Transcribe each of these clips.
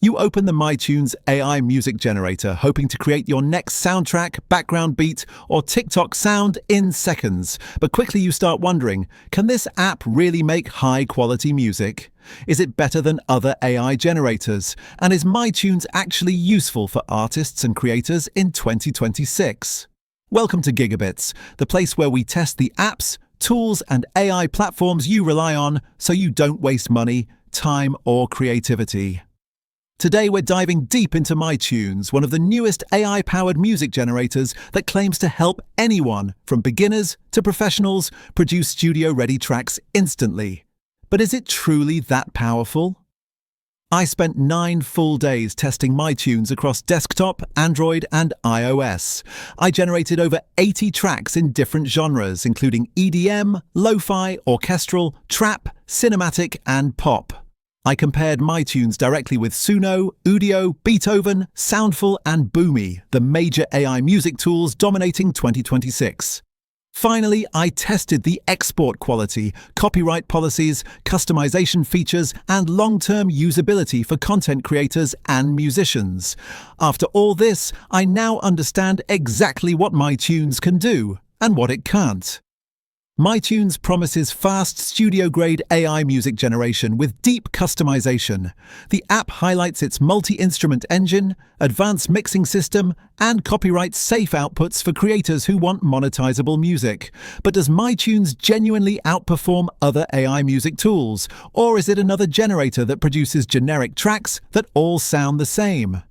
You open the MyTunes AI music generator, hoping to create your next soundtrack, background beat, or TikTok sound in seconds. But quickly you start wondering, can this app really make high-quality music? Is it better than other AI generators? And is MyTunes actually useful for artists and creators in 2026? Welcome to GigaBits, the place where we test the apps, tools, and AI platforms you rely on so you don't waste money, time, or creativity. Today we're diving deep into MyTunes, one of the newest AI-powered music generators that claims to help anyone, from beginners to professionals, produce studio-ready tracks instantly. But is it truly that powerful? I spent 9 full days testing MyTunes across desktop, Android, and iOS. I generated over 80 tracks in different genres, including EDM, lo-fi, orchestral, trap, cinematic, and pop. I compared MyTunes directly with Suno, Udio, Beethoven, Soundful, and Boomi, the major AI music tools dominating 2026. Finally, I tested the export quality, copyright policies, customization features, and long-term usability for content creators and musicians. After all this, I now understand exactly what MyTunes can do and what it can't. MyTunes promises fast studio-grade AI music generation with deep customization. The app highlights its multi-instrument engine, advanced mixing system, and copyright-safe outputs for creators who want monetizable music. But does MyTunes genuinely outperform other AI music tools? Or is it another generator that produces generic tracks that all sound the same?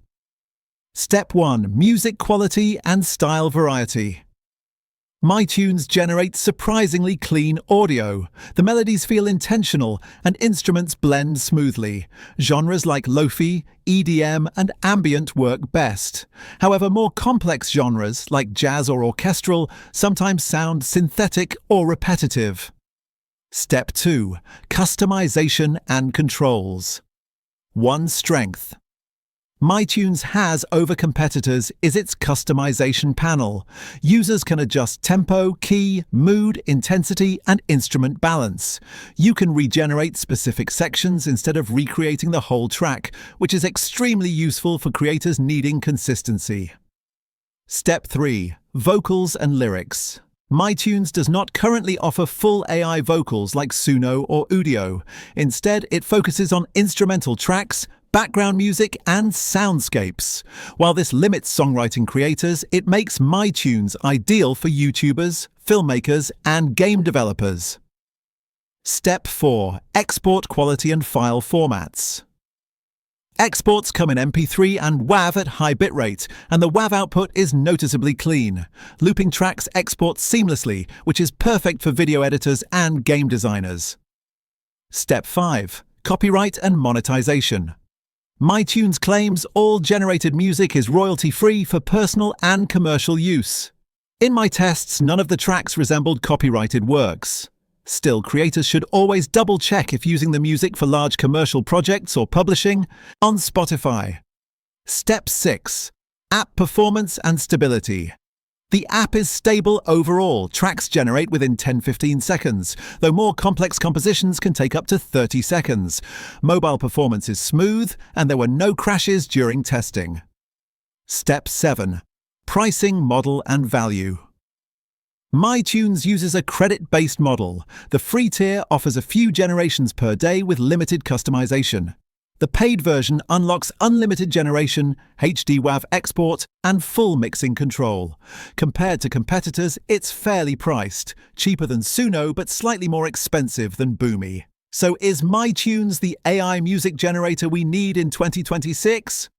Step 1. Music quality and style variety. MyTunes generates surprisingly clean audio. The melodies feel intentional and instruments blend smoothly. Genres like lo-fi, EDM, and ambient work best. However, more complex genres like jazz or orchestral sometimes sound synthetic or repetitive. Step 2. Customization and controls. One strength MyTunes has over competitors is its customization panel. Users can adjust tempo, key, mood, intensity, and instrument balance. You can regenerate specific sections instead of recreating the whole track, which is extremely useful for creators needing consistency. Step 3. Vocals and lyrics. MyTunes does not currently offer full AI vocals like Suno or Udio. Instead, it focuses on instrumental tracks, background music, and soundscapes. While this limits songwriting creators, it makes MyTunes ideal for YouTubers, filmmakers, and game developers. Step 4. Export quality and file formats. Exports come in MP3 and WAV at high bitrate, and the WAV output is noticeably clean. Looping tracks export seamlessly, which is perfect for video editors and game designers. Step 5. Copyright and monetization. MyTunes claims all generated music is royalty-free for personal and commercial use. In my tests, none of the tracks resembled copyrighted works. Still, creators should always double-check if using the music for large commercial projects or publishing. On Spotify. Step 6. App performance and stability. The app is stable overall. Tracks generate within 10-15 seconds, though more complex compositions can take up to 30 seconds. Mobile performance is smooth, and there were no crashes during testing. Step 7. Pricing, model, and value. MyTunes uses a credit-based model. The free tier offers a few generations per day with limited customization. The paid version unlocks unlimited generation, HD WAV export, and full mixing control. Compared to competitors, it's fairly priced, cheaper than Suno but slightly more expensive than Boomi. So is MyTunes the AI music generator we need in 2026?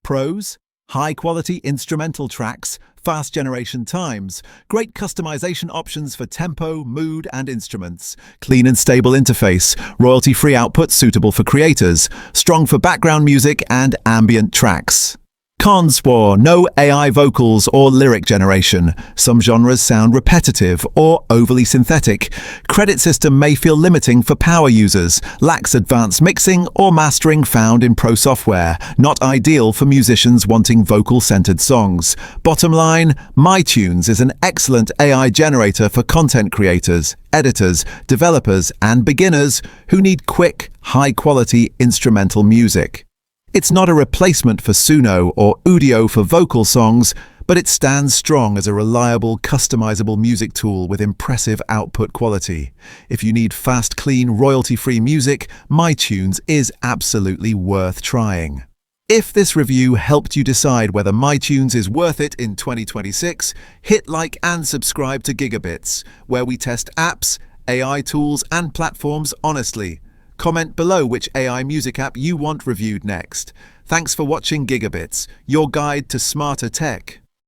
Pros: high-quality instrumental tracks, fast generation times, great customization options for tempo, mood, and instruments, clean and stable interface, royalty-free output suitable for creators, strong for background music and ambient tracks. Cons were no AI vocals or lyric generation. Some genres sound repetitive or overly synthetic. Credit system may feel limiting for power users. Lacks advanced mixing or mastering found in pro software. Not ideal for musicians wanting vocal-centered songs. Bottom line, MyTunes is an excellent AI generator for content creators, editors, developers, and beginners who need quick, high-quality instrumental music. It's not a replacement for Suno or Udio for vocal songs, but it stands strong as a reliable, customizable music tool with impressive output quality. If you need fast, clean, royalty-free music, MyTunes is absolutely worth trying. If this review helped you decide whether MyTunes is worth it in 2026, hit like and subscribe to GigaBits, where we test apps, AI tools, and platforms honestly. Comment below which AI music app you want reviewed next. Thanks for watching GigaBits, your guide to smarter tech.